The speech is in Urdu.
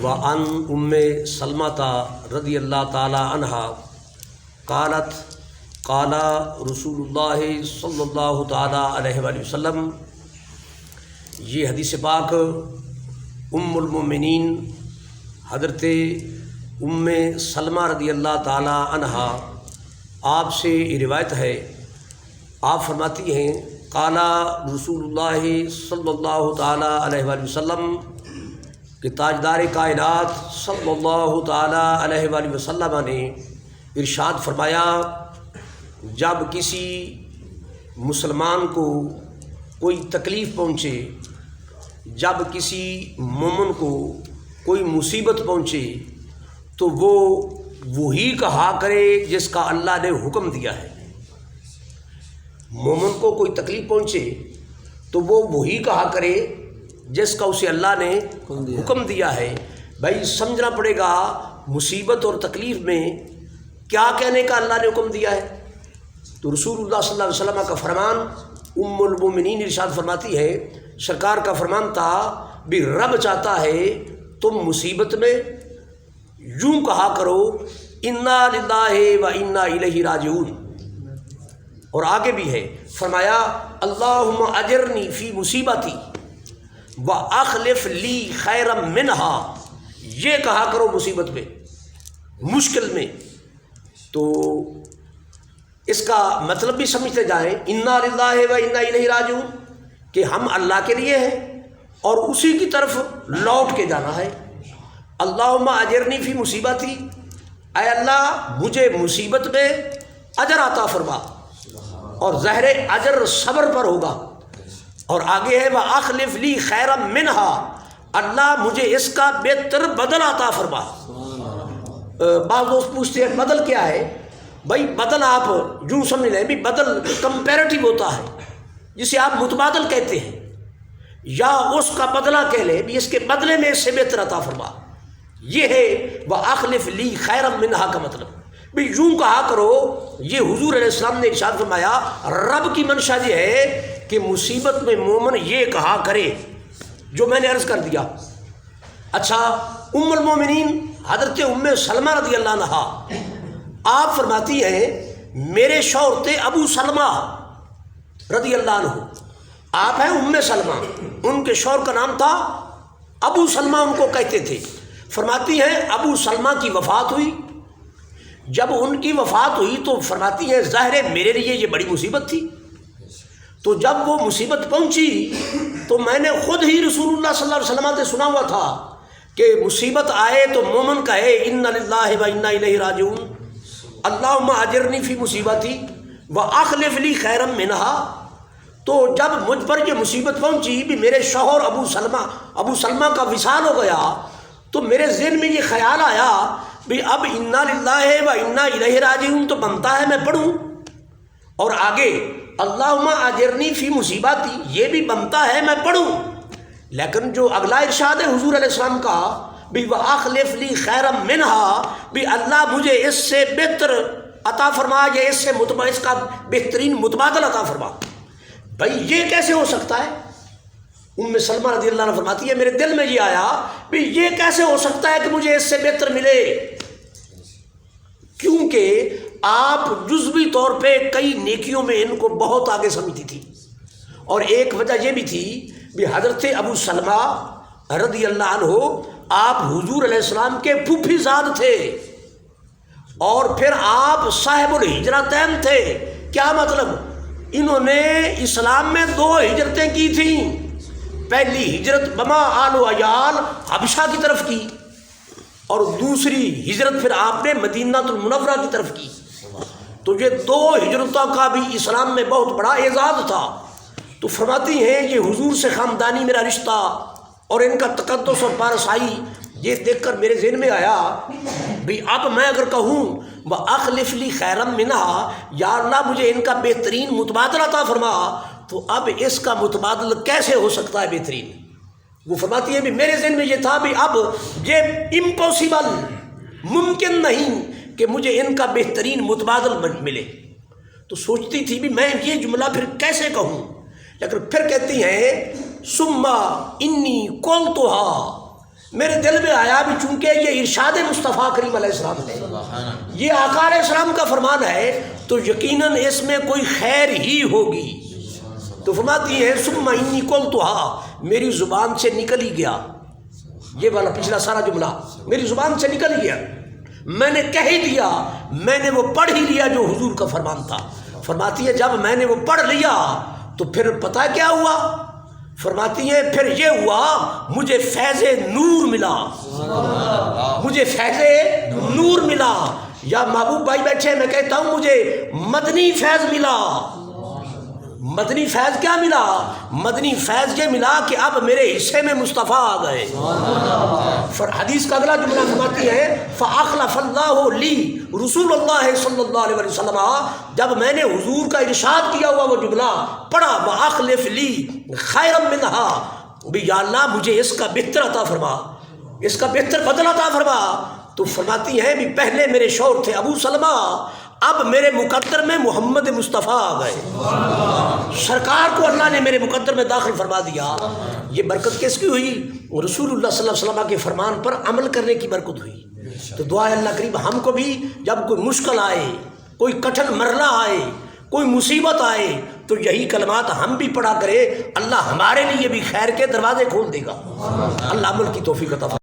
وعن ام سلمۃ رضی اللہ تعالی عنہا قالت قال رسول اللہ صلی اللہ تعالی علیہ وآلہ وسلم. یہ حدیث پاک ام المؤمنین حضرت ام سلمہ رضی اللہ تعالی عنہا آپ سے روایت ہے. آپ فرماتی ہیں قال رسول اللہ صلی اللہ تعالی علیہ وآلہ وسلم کہ تاجدار کائنات صلی اللہ تعالی علیہ وآلہ وسلم نے ارشاد فرمایا، جب کسی مسلمان کو کوئی تکلیف پہنچے، جب کسی مومن کو کوئی مصیبت پہنچے تو وہ وہی کہا کرے جس کا اللہ نے حکم دیا ہے. مومن کو کوئی تکلیف پہنچے تو وہ وہی کہا کرے جس کا اسے اللہ نے حکم دیا ہے. بھائی سمجھنا پڑے گا مصیبت اور تکلیف میں کیا کہنے کا اللہ نے حکم دیا ہے. تو رسول اللہ صلی اللہ علیہ وسلم کا فرمان ام المؤمنین ارشاد فرماتی ہے، سرکار کا فرمان تھا بھی رب چاہتا ہے تم مصیبت میں یوں کہا کرو انا للہ و انا الیہ راجعون. اور آگے بھی ہے فرمایا اللہم اجرنی فی مصیبتی وَأَخْلِفْ لِي خَيْرًا مِّنْهَا. یہ کہا کرو مصیبت میں، مشکل میں. تو اس کا مطلب بھی سمجھتے جائیں اِنَّا لِلَّهِ وَإِنَّا إِلَيْهِ رَاجِعُونَ کہ ہم اللہ کے لیے ہیں اور اسی کی طرف لوٹ کے جانا ہے. اللہم اجرنی فی مصیبتی، اے اللہ مجھے مصیبت میں اجر عطا فرما، اور ظاہر اجر صبر پر ہوگا. اور آگے ہے وَأَخْلِفْ لِي خَيْرًا مِّنْهَا، اللہ مجھے اس کا بہتر بدل عطا فرما. بعض دوست پوچھتے ہیں بدل کیا ہے؟ بھائی بدل آپ یوں سمجھ لیں بھی بدل کمپیریٹیو ہوتا ہے جسے آپ متبادل کہتے ہیں، یا اس کا بدلہ کہہ لیں بھی اس کے بدلے میں اس سے بہتر عطا فرما. یہ ہے وَأَخْلِفْ لِي خَيْرًا مِّنْهَا کا مطلب بھی یوں کہا کرو. یہ حضور علیہ السلام نے ارشاد فرمایا رب کی منشا یہ ہے کہ مصیبت میں مومن یہ کہا کرے جو میں نے عرض کر دیا. اچھا، ام المومنین حضرت ام سلمہ رضی اللہ عنہا آپ فرماتی ہیں میرے شوہر تھے ابو سلمہ رضی اللہ عنہ. آپ ہیں ام سلمہ، ان کے شوہر کا نام تھا ابو سلمہ، ان کو کہتے تھے. فرماتی ہیں ابو سلمہ کی وفات ہوئی. جب ان کی وفات ہوئی تو فرماتی ہیں ظاہر میرے لیے یہ بڑی مصیبت تھی. تو جب وہ مصیبت پہنچی تو میں نے خود ہی رسول اللہ صلی اللہ علیہ وسلم سے سنا ہوا تھا کہ مصیبت آئے تو مومن کہے انا للہ و انا الیہ راجعون، اللہم اجرنی فی مصیبتی واخلف لی خیرا منہا. تو جب مجھ پر یہ مصیبت پہنچی بھی میرے شوہر ابو سلمہ کا وصال ہو گیا تو میرے ذہن میں یہ خیال آیا بھی اب انا للہ و انا الیہ راجعون تو بنتا ہے میں پڑھوں، اور آگے اللہم اجرنی فی مصیبتی یہ بھی بنتا ہے میں پڑھوں. لیکن جو اگلا ارشاد ہے حضور علیہ السلام کا بھی وَأَخْلِفْ لِي خَيْرًا مِّنْهَا بھی اللہ مجھے اس سے بہتر عطا فرما، یا اس کا بہترین متبادل عطا فرما. بھائی یہ کیسے ہو سکتا ہے؟ ام سلمہ رضی اللہ عنہ فرماتی ہے میرے دل میں یہ آیا بھی یہ کیسے ہو سکتا ہے کہ مجھے اس سے بہتر ملے، کیونکہ آپ جزوی طور پہ کئی نیکیوں میں ان کو بہت آگے سمجھتی تھی. اور ایک وجہ یہ بھی تھی بھی حضرت ابو سلمہ رضی اللہ عنہ آپ حضور علیہ السلام کے پھوپھی زاد تھے، اور پھر آپ صاحب الہجرتین تھے. کیا مطلب؟ انہوں نے اسلام میں 2 ہجرتیں کی تھیں. پہلی ہجرت بما آل و عیال حبشہ کی طرف کی، اور دوسری ہجرت پھر آپ نے مدینہ المنورہ کی طرف کی. تو یہ 2 ہجرتوں کا بھی اسلام میں بہت بڑا اعزاز تھا. تو فرماتی ہیں یہ حضور سے خاندانی میرا رشتہ اور ان کا تقدس اور پارسائی یہ دیکھ کر میرے ذہن میں آیا بھی اب میں اگر کہوں وَأَخْلِفْ لِي خَيْرًا مِّنْهَا یا اللہ مجھے ان کا بہترین متبادل عطا فرما، تو اب اس کا متبادل کیسے ہو سکتا ہے بہترین؟ وہ فرماتی ہے بھی میرے ذہن میں یہ تھا بھی اب یہ امپاسبل، ممکن نہیں کہ مجھے ان کا بہترین متبادل ملے. تو سوچتی تھی بھی میں یہ جملہ پھر کیسے کہوں، لیکن پھر کہتی ہیں ثم انی قلتها میرے دل میں آیا بھی چونکہ یہ ارشاد مصطفیٰ کریم علیہ السلام ہے، یہ آقا علیہ السلام کا فرمان ہے، تو یقیناً اس میں کوئی خیر ہی ہوگی۔ تو فرماتی ہے ثم انی قلتھا، میری زبان سے نکل ہی گیا، یہ والا پچھلا سارا جملہ میری زبان سے نکل گیا، میں نے کہہ ہی دیا، میں نے وہ پڑھ ہی لیا جو حضور کا فرمان تھا۔ فرماتی ہے جب میں نے وہ پڑھ لیا تو پھر پتہ کیا ہوا؟ فرماتی ہے پھر یہ ہوا مجھے فیض نور ملا، مجھے فیض نور ملا۔ یا محبوب بھائی بیٹھے، میں کہتا ہوں مجھے مدنی فیض ملا۔ مدنی فیض کیا ملا؟ مدنی فیض یہ ملا کہ اب میرے حصے میں مصطفیٰ آ گئے۔ حدیث کا اگلا جملہ فرماتی ہے فَأَخْلَفَ اللَّهُ لِي رسول اللہ صلی اللہ علیہ وسلم، جب میں نے حضور کا ارشاد کیا ہوا وہ جملہ پڑھا وَأَخْلِفْ لِي خَيْرًا مِنْهَا، بھی یا اللہ مجھے اس کا بہتر عطا فرما، اس کا بہتر بدل عطا فرما۔ تو فرماتی ہیں بھی پہلے میرے شوہر تھے ابو سلمہ، اب میرے مقدر میں محمد مصطفیٰ آ گئے، سرکار کو اللہ نے میرے مقدر میں داخل فرما دیا۔ یہ برکت کس کی ہوئی؟ رسول اللہ صلی اللہ علیہ وسلم کے فرمان پر عمل کرنے کی برکت ہوئی۔ تو دعا اللہ کریم ہم کو بھی جب کوئی مشکل آئے، کوئی کٹھن مرحلہ آئے، کوئی مصیبت آئے، تو یہی کلمات ہم بھی پڑھا کرے، اللہ ہمارے لیے بھی خیر کے دروازے کھول دے گا۔ اللہ عمل کی توفیق عطا فرمائے۔